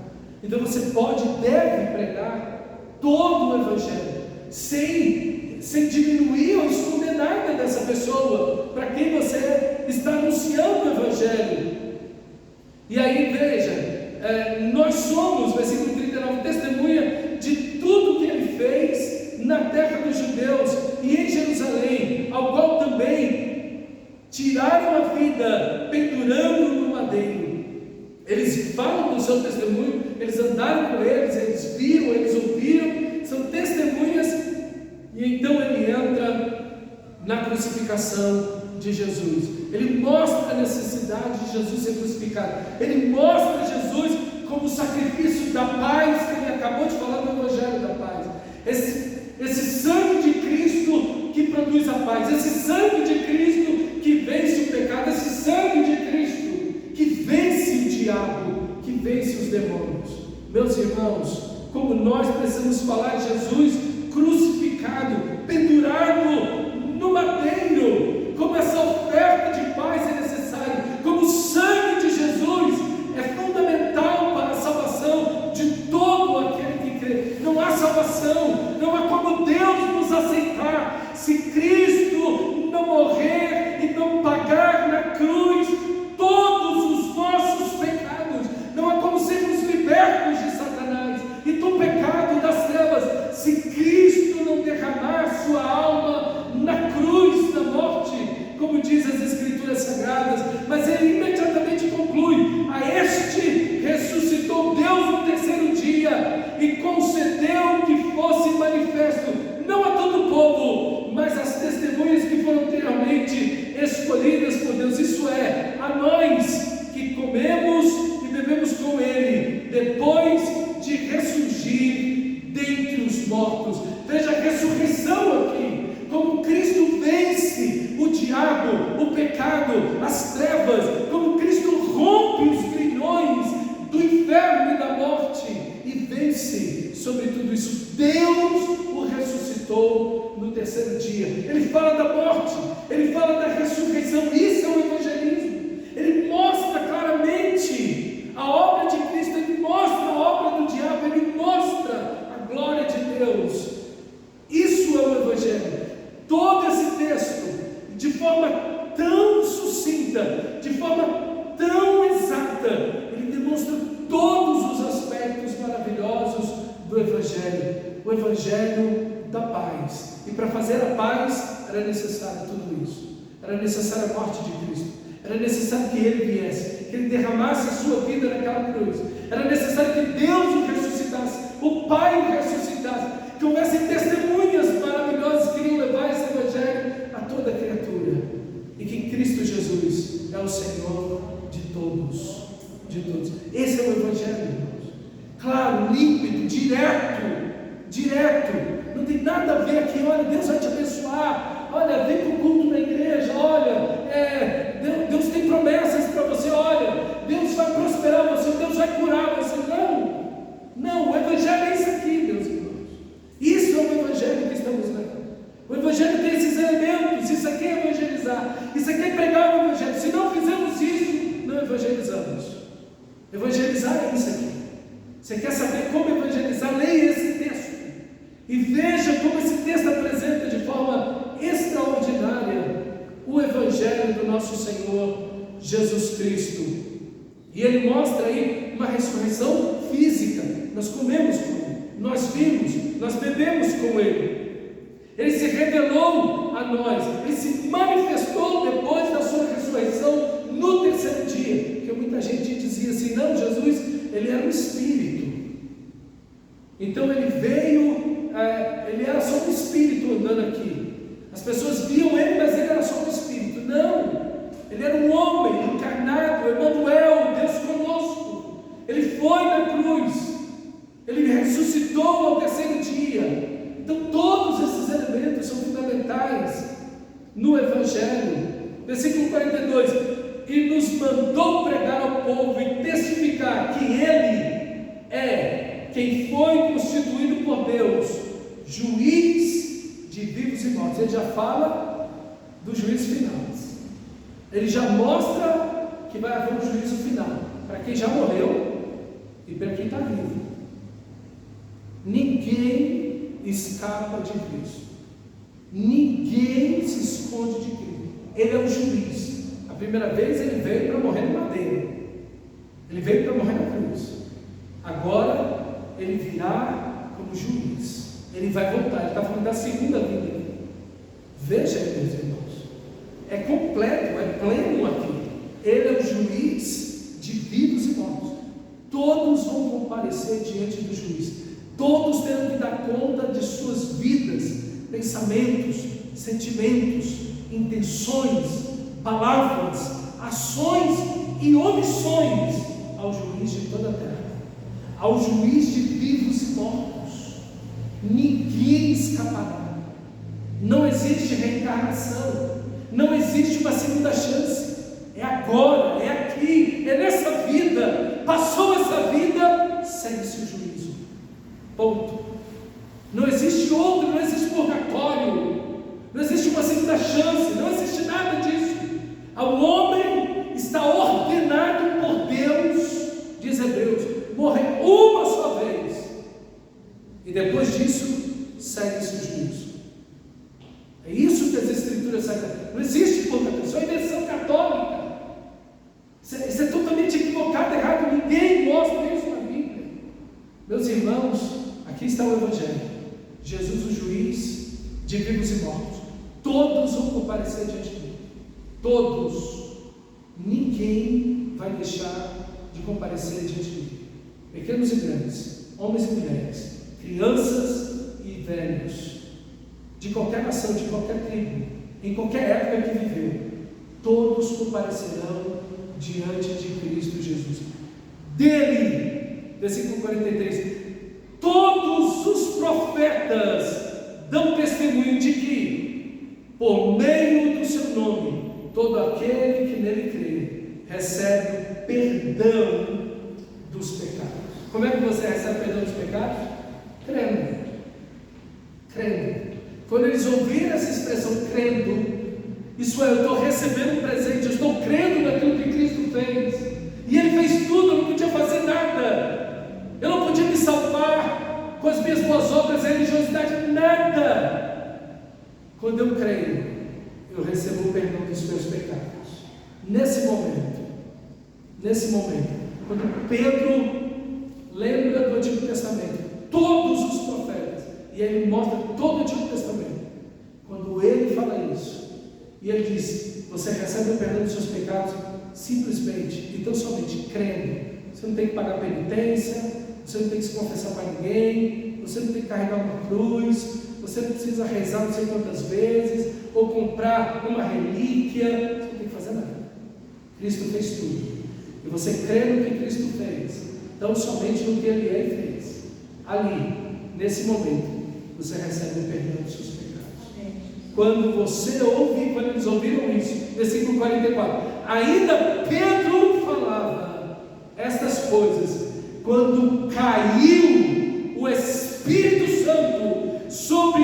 Então você pode e deve pregar todo o Evangelho, sem diminuir ou esconder nada dessa pessoa, para quem você está anunciando o Evangelho. E aí veja, nós somos, versículo 39, testemunha de tudo que Ele fez na terra dos judeus e em Jerusalém, ao qual também tiraram a vida pendurando no madeiro. Eles falam do seu testemunho, eles andaram com eles viram, eles ouviram, são testemunhas. E então ele entra na crucificação de Jesus. Ele mostra a necessidade de Jesus ser crucificado. Ele mostra Jesus como o sacrifício da paz, que ele acabou de falar no Evangelho da Paz. Esse sangue de Cristo que produz a paz, esse sangue de Cristo que vence o pecado, esse sangue de Cristo que vence o diabo, que vence os demônios. Meus irmãos, como nós precisamos falar de Jesus crucificado, pendurado no madeiro, como essa oferta de paz é necessária, como o sangue de Jesus é fundamental para a salvação de todo aquele que crê. Não há salvação, não há como Deus nos aceitar se Cristo não morrer e não pagar na cruz todos os nossos pecados. Não há como sermos libertos de Satanás e do pecado e das trevas se Cristo não derramar sua alma na cruz da morte, como diz as Escrituras Sagradas. Mas ele imediatamente conclui: a este ressuscitou Deus no terceiro dia e concedeu que fosse manifesto, não a todo o povo, mas às testemunhas que foram anteriormente escolhidas por Deus, isso é, a nós que comemos e bebemos com ele, depois de ressurgir dentre os mortos. Veja a ressurreição aqui, como Cristo vence o diabo, o pecado, as trevas, como Cristo rompe os grilhões do inferno e da morte e vence sobre tudo isso. Deus o ressuscitou no terceiro dia. Ele fala da morte, ele fala da ressurreição. Isso é o evangelismo. Ele mostra claramente a obra de Cristo, ele mostra a obra do diabo, ele mostra a glória de Deus. Isso é o evangelho. Todo esse texto, de forma tão sucinta, de forma tão exata, ele demonstra todos os aspectos maravilhosos do evangelho, o evangelho da paz. E para fazer a paz era necessário tudo isso. Era necessária a morte de Cristo, era necessário que ele viesse, que ele derramasse a sua vida naquela cruz, era necessário que Deus o ressuscitasse, o Pai o ressuscitasse, que houvesse testemunhas maravilhosas que iriam levar esse evangelho a toda criatura, e que Cristo Jesus é o Senhor de todos, de todos. Esse é o evangelho, irmãos. Claro, límpido, direto, não tem nada a ver aqui. Olha, Deus vai te abençoar, olha, vem para o culto na igreja, olha, Deus tem promessas para você, olha, Deus vai prosperar você, Deus vai curar você. Não, o evangelho é isso aqui, meus irmãos. Isso é o evangelho que estamos levando. O evangelho tem esses elementos. Isso aqui é evangelizar, isso aqui é pregar o evangelho. Se não fizermos isso, não evangelizamos. Evangelizar é isso aqui. Você quer saber como evangelizar? Leia esse texto e veja como esse texto apresenta de forma extraordinária o evangelho do nosso Senhor Jesus Cristo. E ele mostra aí uma ressurreição física. Nós comemos com ele, nós vimos, nós bebemos com ele. Ele se revelou a nós, ele se manifestou depois da sua ressurreição no terceiro dia. Porque muita gente dizia assim: não, Jesus, ele era um espírito. Então ele veio, ele era só um espírito andando aqui. As pessoas viam ele, mas ele era só um espírito. Não, ele era um homem encarnado, Emanuel, Deus conosco. Ele foi na cruz, ele ressuscitou ao terceiro dia. Então todos esses elementos são fundamentais no evangelho. Versículo 42: e nos mandou pregar ao povo e testificar que ele é quem foi constituído por Deus juiz de vivos e mortos. Ele já fala do juízo final, ele já mostra que vai haver um juízo final para quem já morreu e para quem está vivo. Ninguém escapa de Cristo, ninguém se esconde de Cristo. Ele é o juiz. A primeira vez ele veio para morrer no madeiro, ele veio para morrer na cruz. Agora ele virá como juiz, ele vai voltar. Ele está falando da segunda vinda. Veja, meus irmãos, é completo, é pleno aqui. Ele é o juiz de vivos e mortos. Todos vão comparecer diante do juiz. Todos terão que dar conta de suas vidas, pensamentos, sentimentos, intenções, palavras, ações e omissões ao juiz de toda a terra, ao juiz de vivos e mortos. Ninguém escapará. Não existe reencarnação, não existe uma segunda chance. É agora, é aqui, é nessa vida. Passou essa vida, segue-se o juízo. Ponto. Não existe outro, não existe purgatório, não existe uma segunda chance, não existe nada disso. O homem está ordenado por Deus, diz Hebreus, morrer uma só vez, e depois disso segue-se o juízo. É isso que as Escrituras sagradas. Não existe purgatório, isso é invenção católica. Isso é totalmente equivocado, errado. Ninguém mostra isso na Bíblia. Meus irmãos, aqui está o Evangelho. Jesus, o juiz de vivos e mortos. Todos vão comparecer diante dele. Todos. Ninguém vai deixar de comparecer diante dele. Pequenos e grandes, homens e mulheres, crianças e velhos, de qualquer nação, de qualquer tribo, em qualquer época que viveu, todos comparecerão diante de Cristo Jesus. Dele, versículo 43, todos os profetas dão testemunho de que, por meio do seu nome, todo aquele que nele crê, recebe o perdão dos pecados. Como é que você recebe o perdão dos pecados? Crendo. Crendo. Quando eles ouviram essa expressão, crendo, isso é, eu estou recebendo um presente, eu estou crendo naquilo que Cristo fez, e Ele fez tudo, eu não podia fazer nada, eu não podia me salvar com as minhas boas obras, a religiosidade, nada. Quando eu creio, eu recebo o perdão dos meus pecados. Nesse momento, quando Pedro lembra do Antigo Testamento, todos os profetas, e aí ele mostra todo o Antigo Testamento, quando ele fala isso, e ele diz, você recebe o perdão dos seus pecados simplesmente, então somente crendo. Você não tem que pagar penitência, você não tem que se confessar para ninguém, você não tem que carregar uma cruz, você não precisa rezar não sei quantas vezes, ou comprar uma relíquia, você não tem que fazer nada. Cristo fez tudo, e você crê no que Cristo fez, então somente no que Ele é e fez. Ali, nesse momento, você recebe o perdão dos seus pecados. Quando você ouve, quando eles ouviram isso, versículo 44, ainda Pedro falava estas coisas, quando caiu o Espírito Santo sobre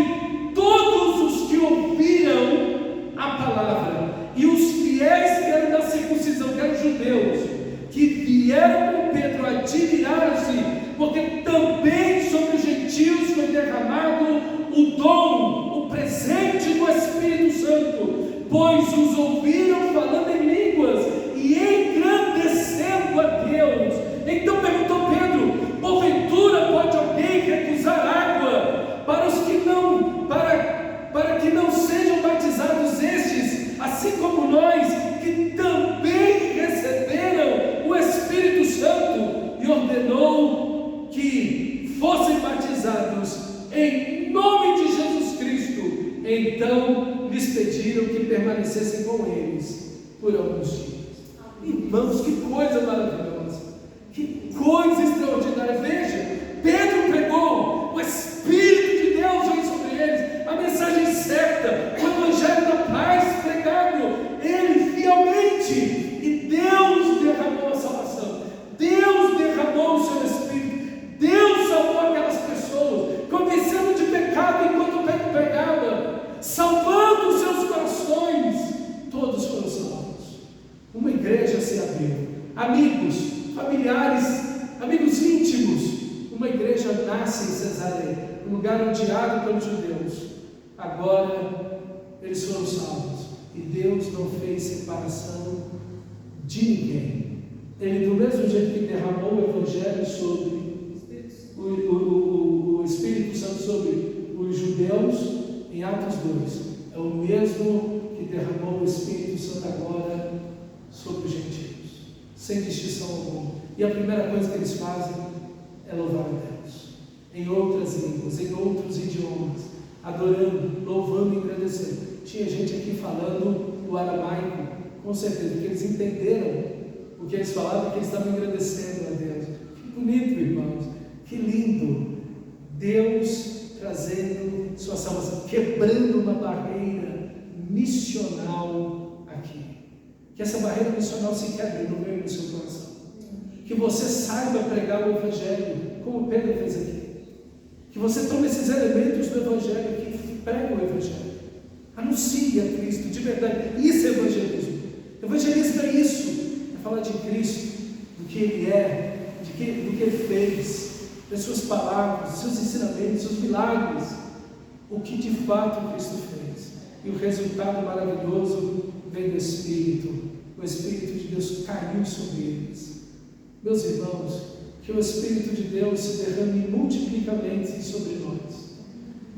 todos os que ouviram a palavra, e os fiéis que eram da circuncisão, que eram judeus, que vieram com Pedro admirar-se, porque também sobre os gentios foi derramado o dom, o presente do Espírito Santo, pois os ouviram falando em línguas e engrandecendo a Deus. Então perguntou Pedro, porventura pode alguém recusar água para os que não, para que não sejam batizados estes, assim como nós, que também receberam o Espírito Santo? E ordenou que fossem batizados em nome de Jesus Cristo. Então lhes pediram que permanecessem com eles por alguns dias. Irmãos, que coisa maravilhosa, que coisa extraordinária. Veja, Pedro pregou, o Espírito de Deus veio sobre eles, a mensagem certa, o Evangelho da paz pregado, ele fielmente, e Deus derramou a salvação, Deus derramou o seu Espírito, Deus salvou aquelas pessoas, convencendo de pecado enquanto Pedro pregava, salvando os seus corações. Todos foram salvos. Uma igreja se abriu, amigos, familiares, amigos íntimos. Uma igreja nasce em Cesareia, um lugar odiado pelos judeus. Agora eles foram salvos, e Deus não fez separação de ninguém. Ele, do mesmo jeito que derramou o Evangelho sobre o Espírito Santo sobre os judeus em Atos 2, é o mesmo que derramou o Espírito Santo agora sem distinção alguma. E a primeira coisa que eles fazem é louvar a Deus, em outras línguas, em outros idiomas, adorando, louvando e agradecendo. Tinha gente aqui falando o aramaico, com certeza, porque eles entenderam o que eles falavam, que eles estavam agradecendo a Deus. Que bonito, irmãos, que lindo, Deus trazendo sua salvação, quebrando uma barreira missional aqui. Que essa barreira missional se quebre no meio do seu coração. Que você saiba pregar o Evangelho, como Pedro fez aqui. Que você tome esses elementos do Evangelho aqui, que prega o Evangelho. Anuncie a Cristo, de verdade. Isso é evangelismo. Evangelismo é isso. É falar de Cristo, do que Ele é, do que Ele fez, das suas palavras, dos seus ensinamentos, dos seus milagres. O que de fato Cristo fez. E o resultado maravilhoso vem do Espírito. O Espírito de Deus caiu sobre eles. Meus irmãos, que o Espírito de Deus se derrame multiplicamente sobre nós.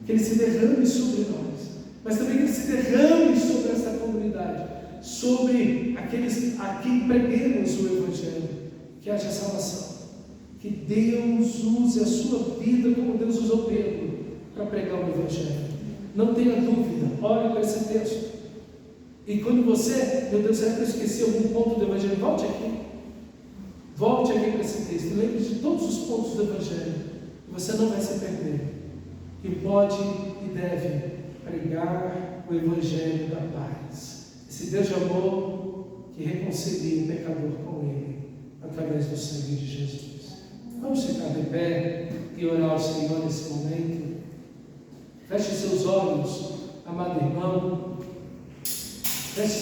Que Ele se derrame sobre nós. Mas também que Ele se derrame sobre essa comunidade. Sobre aqueles a quem preguemos o Evangelho. Que haja salvação. Que Deus use a sua vida como Deus usou Pedro para pregar o Evangelho. Não tenha dúvida. Olhe para esse texto. E quando você, meu Deus, será que eu esqueci algum ponto do Evangelho? Volte aqui. Volte aqui para esse texto. Lembre de todos os pontos do Evangelho. E você não vai se perder. E pode e deve pregar o Evangelho da paz. Esse Deus de amor que reconcilia o pecador com Ele através do sangue de Jesus. Vamos ficar de pé e orar ao Senhor nesse momento. Feche seus olhos, amado irmão. Feche